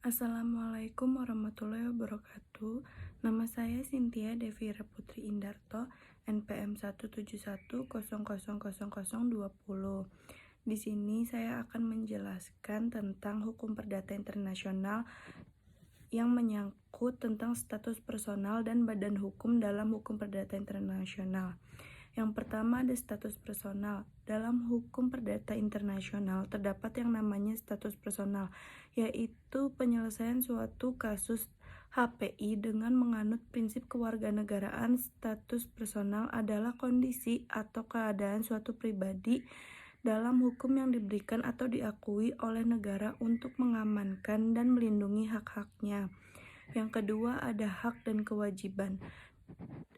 Assalamualaikum warahmatullahi wabarakatuh. Nama saya Cynthia Devira Putri Indarto, NPM 171000020. Di sini saya akan menjelaskan tentang hukum perdata internasional yang menyangkut tentang status personal dan badan hukum dalam hukum perdata internasional. Yang pertama ada status personal. Dalam hukum perdata internasional terdapat yang namanya status personal, yaitu penyelesaian suatu kasus HPI dengan menganut prinsip kewarganegaraan. Status personal adalah kondisi atau keadaan suatu pribadi dalam hukum yang diberikan atau diakui oleh negara untuk mengamankan dan melindungi hak-haknya. Yang kedua ada hak dan kewajiban.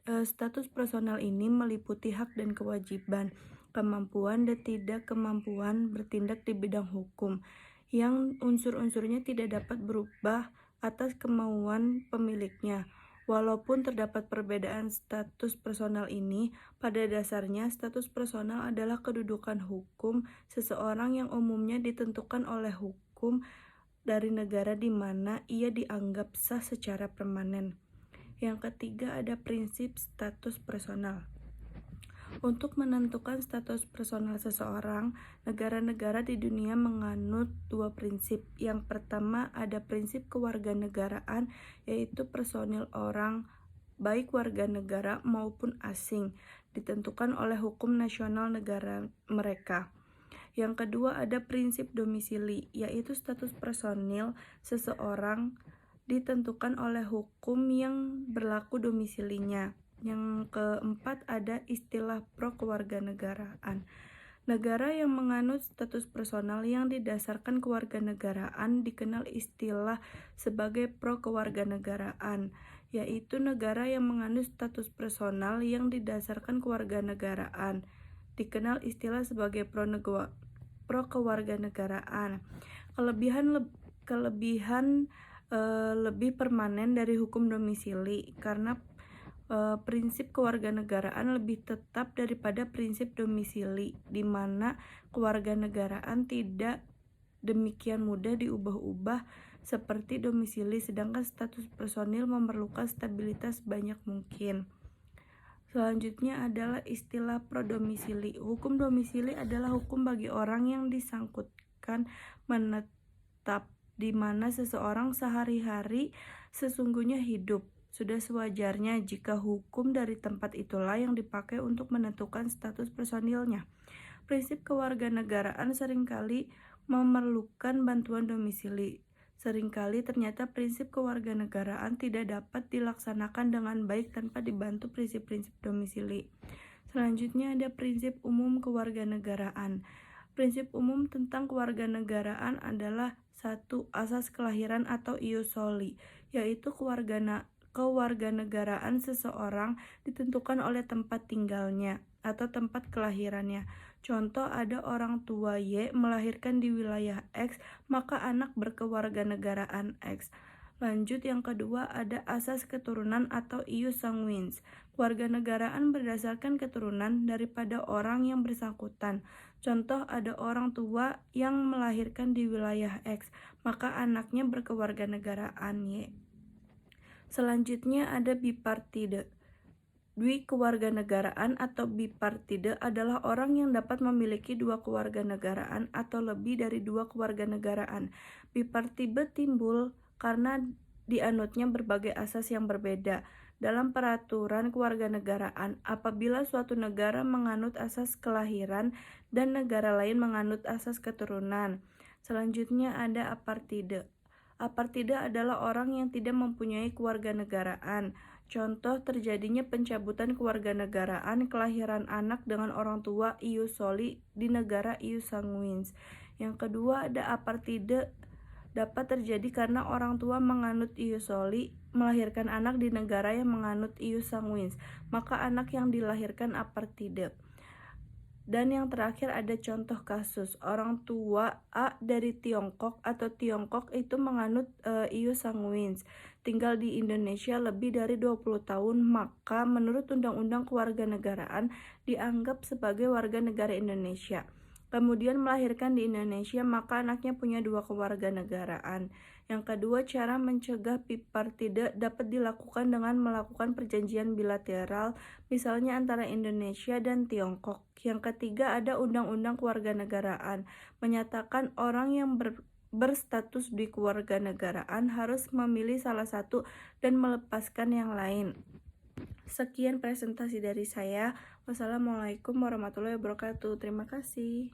Status personal ini meliputi hak dan kewajiban, kemampuan dan tidak kemampuan bertindak di bidang hukum, yang unsur-unsurnya tidak dapat berubah atas kemauan pemiliknya. Walaupun terdapat perbedaan status personal ini, pada dasarnya status personal adalah kedudukan hukum seseorang yang umumnya ditentukan oleh hukum dari negara di mana ia dianggap sah secara permanen. Yang ketiga ada prinsip status personal. Untuk menentukan status personal seseorang, negara-negara di dunia menganut dua prinsip. Yang pertama ada prinsip kewarganegaraan, yaitu personil orang, baik warga negara maupun asing, ditentukan oleh hukum nasional negara mereka. Yang kedua ada prinsip domisili, yaitu status personil seseorang ditentukan oleh hukum yang berlaku domisilinya. Yang keempat ada istilah pro-kewarganegaraan. Negara yang menganut status personal yang didasarkan kewarganegaraan dikenal istilah sebagai pro-kewarganegaraan, yaitu negara yang menganut status personal yang didasarkan kewarganegaraan dikenal istilah sebagai pro-kewarganegaraan. Kelebihan lebih permanen dari hukum domisili karena prinsip kewarganegaraan lebih tetap daripada prinsip domisili, di mana kewarganegaraan tidak demikian mudah diubah-ubah seperti domisili, sedangkan status personil memerlukan stabilitas sebanyak mungkin. Selanjutnya adalah istilah pro-domisili. Hukum domisili adalah hukum bagi orang yang disangkutkan menetap di mana seseorang sehari-hari sesungguhnya hidup. Sudah sewajarnya jika hukum dari tempat itulah yang dipakai untuk menentukan status personilnya. Prinsip kewarganegaraan seringkali memerlukan bantuan domisili. Seringkali ternyata prinsip kewarganegaraan tidak dapat dilaksanakan dengan baik tanpa dibantu prinsip-prinsip domisili. Selanjutnya ada prinsip umum kewarganegaraan. Prinsip umum tentang kewarganegaraan adalah 1. Asas kelahiran atau ius soli, yaitu kewarganegaraan seseorang ditentukan oleh tempat tinggalnya atau tempat kelahirannya. Contoh, ada orang tua Y melahirkan di wilayah X, maka anak berkewarganegaraan X. Lanjut, yang kedua ada asas keturunan atau ius sanguinis. Kewarganegaraan berdasarkan keturunan daripada orang yang bersangkutan. Contoh, ada orang tua yang melahirkan di wilayah X, maka anaknya berkewarganegaraan Y. Selanjutnya ada bipartide. Kewarganegaraan atau bipartide adalah orang yang dapat memiliki dua kewarganegaraan atau lebih dari dua kewarganegaraan. Bipartide timbul karena dianutnya berbagai asas yang berbeda. Dalam peraturan kewarganegaraan, apabila suatu negara menganut asas kelahiran dan negara lain menganut asas keturunan. Selanjutnya ada apartide. Apartide adalah orang yang tidak mempunyai kewarganegaraan. Contoh, terjadinya pencabutan kewarganegaraan kelahiran anak dengan orang tua ius soli di negara ius sanguinis. Yang kedua ada apartide dapat terjadi karena orang tua menganut ius soli melahirkan anak di negara yang menganut ius sanguinis, maka anak yang dilahirkan apartide. Dan yang terakhir ada contoh kasus. Orang tua A dari Tiongkok atau Tiongkok itu menganut ius sanguinis, tinggal di Indonesia lebih dari 20 tahun, maka menurut Undang-Undang Kewarganegaraan dianggap sebagai warga negara Indonesia. kemudian melahirkan di Indonesia, maka anaknya punya 2 kewarganegaraan. Yang kedua, cara mencegah PIPAR tidak dapat dilakukan dengan melakukan perjanjian bilateral, misalnya antara Indonesia dan Tiongkok. Yang ketiga, ada Undang-Undang Kewarganegaraan, menyatakan orang yang berstatus di kewarganegaraan harus memilih salah satu dan melepaskan yang lain. Sekian presentasi dari saya. Wassalamualaikum warahmatullahi wabarakatuh. Terima kasih.